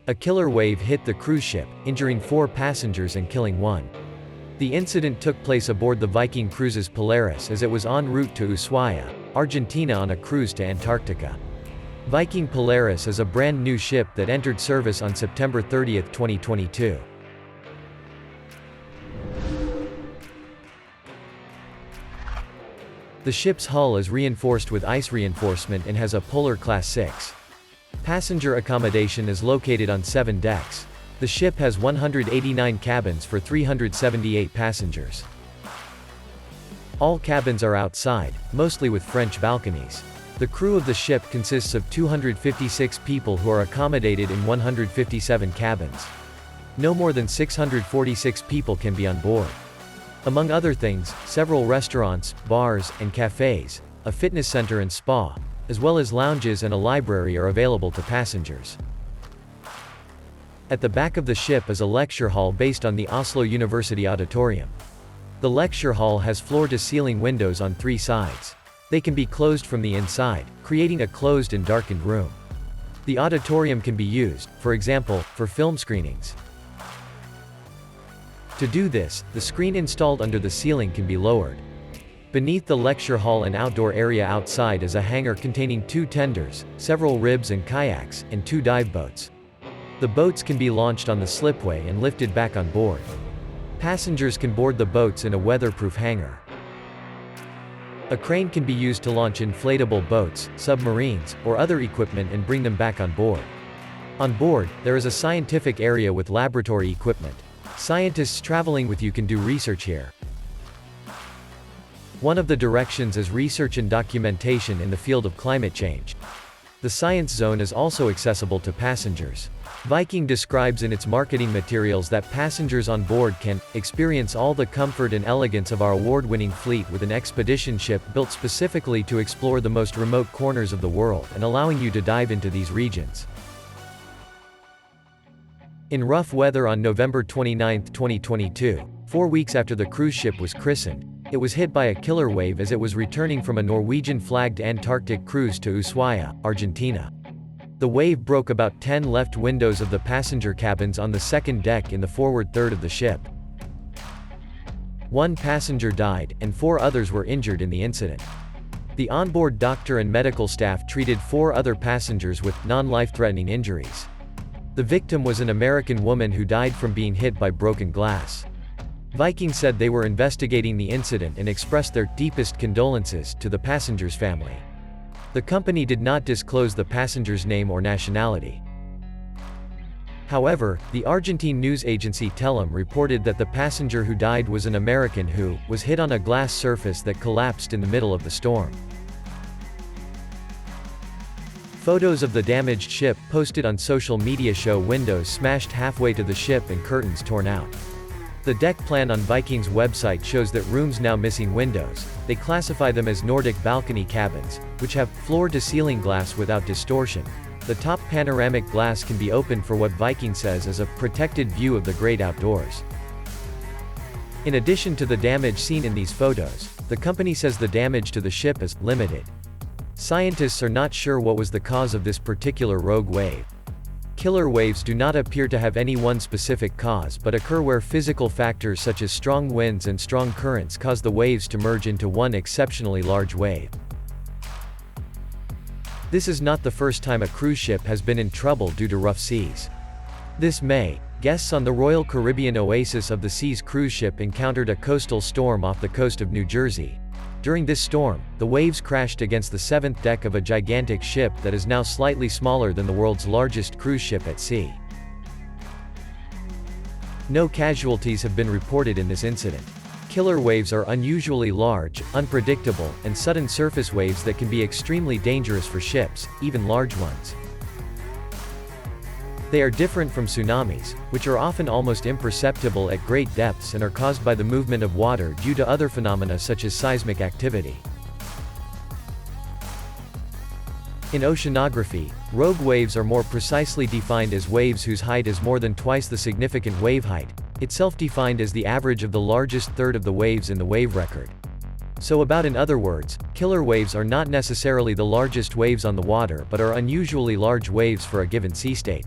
A killer wave hit the cruise ship, injuring 4 passengers and killing 1. The incident took place aboard the Viking Cruises Polaris as it was en route to Ushuaia, Argentina on a cruise to Antarctica. Viking Polaris is a brand new ship that entered service on September 30, 2022. The ship's hull is reinforced with ice reinforcement and has a Polar Class 6. Passenger accommodation is located on 7 decks. The ship has 189 cabins for 378 passengers. All cabins are outside, mostly with French balconies. The crew of the ship consists of 256 people who are accommodated in 157 cabins. No more than 646 people can be on board. Among other things, several restaurants, bars, and cafes, a fitness center and spa, as well as lounges and a library are available to passengers. At the back of the ship is a lecture hall based on the Oslo University Auditorium. The lecture hall has floor-to-ceiling windows on 3 sides. They can be closed from the inside, creating a closed and darkened room. The auditorium can be used, for example, for film screenings. To do this, the screen installed under the ceiling can be lowered. Beneath the lecture hall and outdoor area outside is a hangar containing 2 tenders, several ribs and kayaks, and 2 dive boats. The boats can be launched on the slipway and lifted back on board. Passengers can board the boats in a weatherproof hangar. A crane can be used to launch inflatable boats, submarines, or other equipment and bring them back on board. On board, there is a scientific area with laboratory equipment. Scientists traveling with you can do research here. One of the directions is research and documentation in the field of climate change. The Science Zone is also accessible to passengers. Viking describes in its marketing materials that passengers on board can experience all the comfort and elegance of our award-winning fleet with an expedition ship built specifically to explore the most remote corners of the world and allowing you to dive into these regions. In rough weather on November 29, 2022, 4 weeks after the cruise ship was christened, it was hit by a killer wave as it was returning from a Norwegian-flagged Antarctic cruise to Ushuaia, Argentina. The wave broke about 10 left windows of the passenger cabins on the second deck in the forward third of the ship. 1 passenger died, and 4 others were injured in the incident. The onboard doctor and medical staff treated 4 other passengers with non-life-threatening injuries. The victim was an American woman who died from being hit by broken glass. Viking said they were investigating the incident and expressed their deepest condolences to the passenger's family. The company did not disclose the passenger's name or nationality. However, the Argentine news agency Telam reported that the passenger who died was an American who was hit on a glass surface that collapsed in the middle of the storm. Photos of the damaged ship posted on social media show windows smashed halfway to the ship and curtains torn out. The deck plan on Viking's website shows that rooms now missing windows. They classify them as Nordic balcony cabins, which have floor-to-ceiling glass without distortion. The top panoramic glass can be opened for what Viking says is a protected view of the great outdoors. In addition to the damage seen in these photos, the company says the damage to the ship is limited. Scientists are not sure what was the cause of this particular rogue wave. Killer waves do not appear to have any one specific cause but occur where physical factors such as strong winds and strong currents cause the waves to merge into one exceptionally large wave. This is not the first time a cruise ship has been in trouble due to rough seas. This May, guests on the Royal Caribbean Oasis of the Seas cruise ship encountered a coastal storm off the coast of New Jersey. During this storm, the waves crashed against the 7th deck of a gigantic ship that is now slightly smaller than the world's largest cruise ship at sea. No casualties have been reported in this incident. Killer waves are unusually large, unpredictable, and sudden surface waves that can be extremely dangerous for ships, even large ones. They are different from tsunamis, which are often almost imperceptible at great depths and are caused by the movement of water due to other phenomena such as seismic activity. In oceanography, rogue waves are more precisely defined as waves whose height is more than twice the significant wave height, itself defined as the average of the largest third of the waves in the wave record. So in other words, killer waves are not necessarily the largest waves on the water but are unusually large waves for a given sea state.